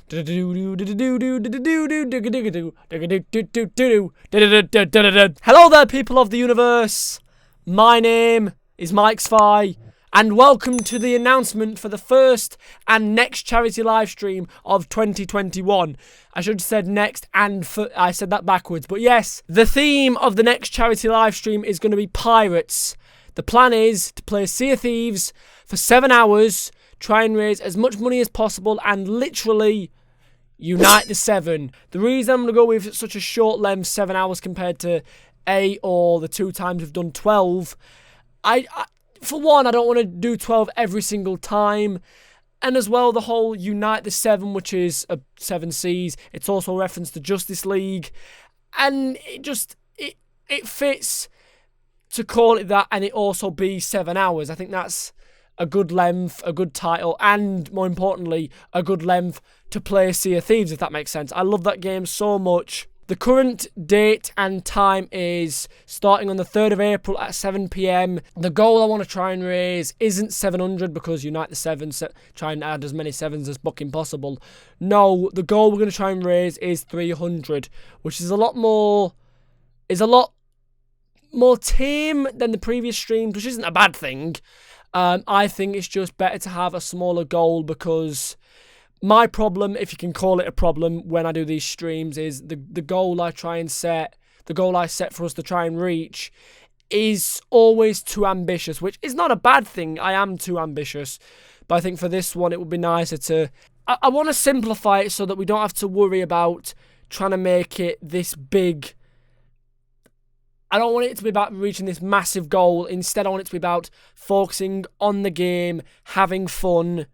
Hello there, people of the universe. My name is MichSciFi, and welcome to the announcement for the first and next charity live stream of 2021. I should have said next and I said that backwards, but yes, the theme of the next charity live stream is going to be pirates. The plan is to play Sea of Thieves for 7 hours, try and raise as much money as possible, and literally unite the 7. The reason I'm going to go with such a short length, 7 hours compared to 8 or the 2 times we've done 12, for one, I don't want to do 12 every single time. And as well, the whole Unite the 7, which is 7 Seas, it's also a reference to Justice League. And it fits to call it that, and it also be 7 hours. I think that's a good length, a good title, and more importantly, a good length to play Sea of Thieves, if that makes sense. I love that game so much. The current date and time is starting on the 3rd of April at 7 PM. The goal I want to try and raise isn't 700 because Unite the 7, try and add as many 7s as fucking possible. No, the goal we're going to try and raise is 300, which is a lot more tame than the previous streams, which isn't a bad thing. I think it's just better to have a smaller goal because my problem, if you can call it a problem, when I do these streams is the goal I set for us to try and reach is always too ambitious, which is not a bad thing. I am too ambitious. But I think for this one, it would be nicer to... I want to simplify it so that we don't have to worry about trying to make it this big. I don't want it to be about reaching this massive goal. Instead, I want it to be about focusing on the game, having fun.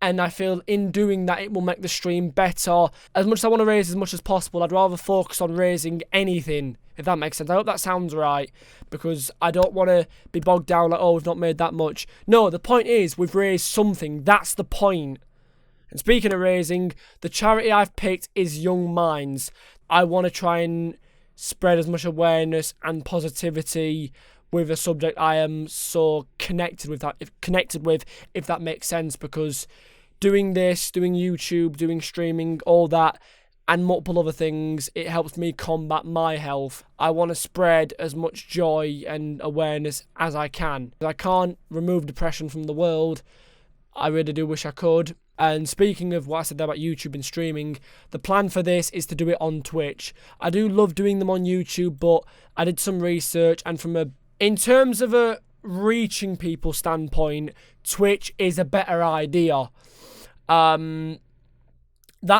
And I feel in doing that, it will make the stream better. As much as I want to raise as much as possible, I'd rather focus on raising anything, if that makes sense. I hope that sounds right, because I don't want to be bogged down like, oh, we've not made that much. No, the point is, we've raised something. That's the point. And speaking of raising, the charity I've picked is Young Minds. I want to try and spread as much awareness and positivity with a subject I am so connected with, if that makes sense, because doing this, doing YouTube, doing streaming, all that, and multiple other things, it helps me combat my health. I want to spread as much joy and awareness as I can. I can't remove depression from the world. I really do wish I could. And speaking of what I said there about YouTube and streaming, the plan for this is to do it on Twitch. I do love doing them on YouTube, but I did some research, and in terms of a reaching people standpoint, Twitch is a better idea. That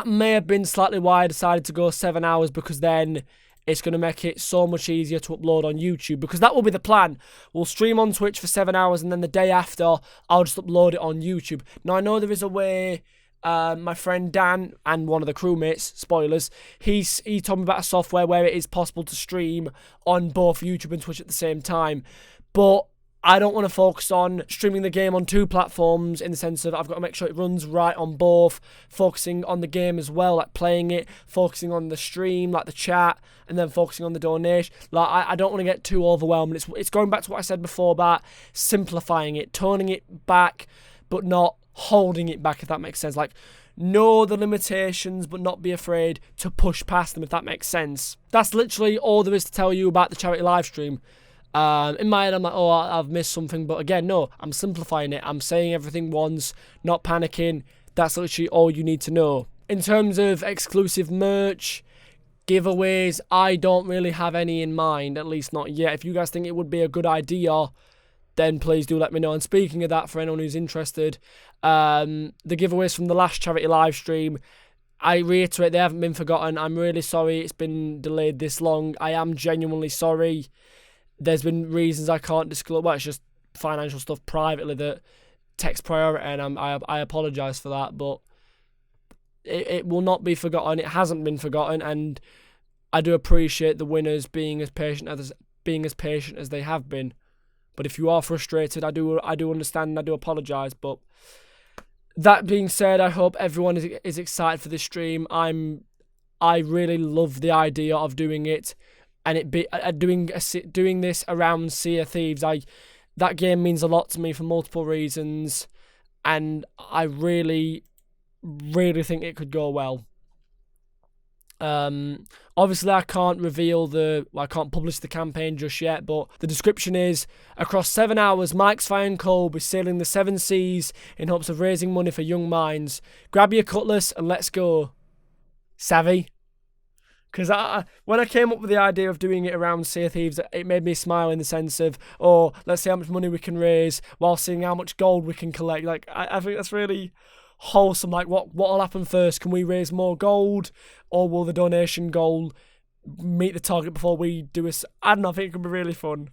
may have been slightly why I decided to go 7 hours, because then it's going to make it so much easier to upload on YouTube, because that will be the plan. We'll stream on Twitch for 7 hours, and then the day after, I'll just upload it on YouTube. Now, I know there is a way. My friend Dan and one of the crewmates, spoilers, he told me about a software where it is possible to stream on both YouTube and Twitch at the same time. But I don't want to focus on streaming the game on 2 platforms, in the sense of I've got to make sure it runs right on both, focusing on the game as well, like playing it, focusing on the stream, like the chat, and then focusing on the donation. Like I don't want to get too overwhelmed. It's going back to what I said before about simplifying it, toning it back, but not holding it back, if that makes sense. Like, know the limitations, but not be afraid to push past them, if that makes sense. That's literally all there is to tell you about the charity live stream. In my head, I'm like, oh, I've missed something. But again, no, I'm simplifying it. I'm saying everything once, not panicking. That's literally all you need to know. In terms of exclusive merch, giveaways, I don't really have any in mind, at least not yet. If you guys think it would be a good idea, then please do let me know. And speaking of that, for anyone who's interested, the giveaways from the last charity live stream, I reiterate, they haven't been forgotten. I'm really sorry it's been delayed this long. I am genuinely sorry. There's been reasons I can't disclose. Well, it's just financial stuff privately that takes priority, and I apologise for that. But it will not be forgotten. It hasn't been forgotten, and I do appreciate the winners being as patient as they have been. But if you are frustrated, I do understand, and I do apologise. But that being said, I hope everyone is excited for this stream. I really love the idea of doing it, and doing this around Sea of Thieves. That game means a lot to me for multiple reasons, and I really really think it could go well. Obviously I can't I can't publish the campaign just yet, but the description is: across 7 hours, MichSciFi and Co will be sailing the 7 seas in hopes of raising money for young minds. Grab your cutlass and let's go. Savvy? Because when I came up with the idea of doing it around Sea of Thieves, it made me smile in the sense of, oh, let's see how much money we can raise while seeing how much gold we can collect. Like, I think that's really wholesome. Like, what'll happen first? Can we raise more gold, or will the donation goal meet the target before we do it? I don't know. I think it could be really fun.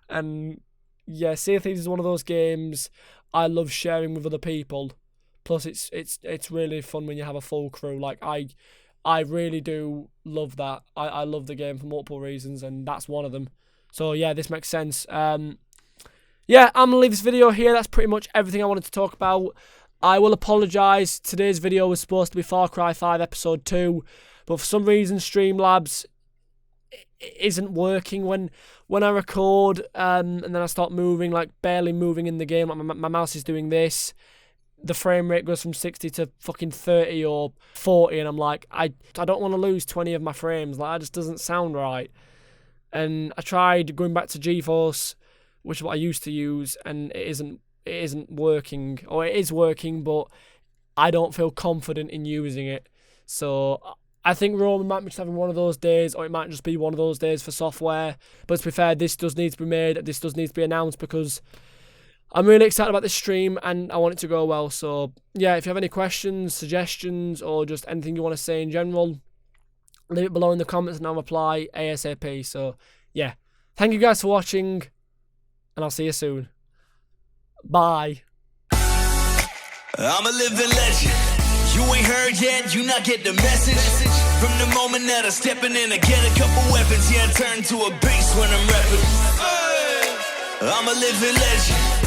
And yeah, Sea of Thieves is one of those games I love sharing with other people. Plus, it's really fun when you have a full crew. Like, I really do love that. I love the game for multiple reasons, and that's one of them. So yeah, this makes sense. Yeah, I'm gonna leave this video here. That's pretty much everything I wanted to talk about. I will apologise. Today's video was supposed to be Far Cry 5 Episode 2, but for some reason Streamlabs isn't working when I record, and then I start moving, like barely moving in the game. Like my mouse is doing this. The frame rate goes from 60 to fucking 30 or 40, and I'm like, I don't want to lose 20 of my frames. Like, that just doesn't sound right. And I tried going back to GeForce, which is what I used to use, and it isn't working, or it is working, but I don't feel confident in using it. So I think Roman might be just having one of those days, or it might just be one of those days for software. But to be fair, this does need to be made, this does need to be announced, because I'm really excited about this stream and I want it to go well. So yeah, if you have any questions, suggestions, or just anything you want to say in general, leave it below in the comments and I'll reply ASAP. So yeah, thank you guys for watching, and I'll see you soon. Bye. I'm a living legend. You ain't heard yet, you not get the message. From the moment that I'm stepping in, I get a couple weapons. Yeah, I turn to a beast when I'm rapping. I'm a living legend.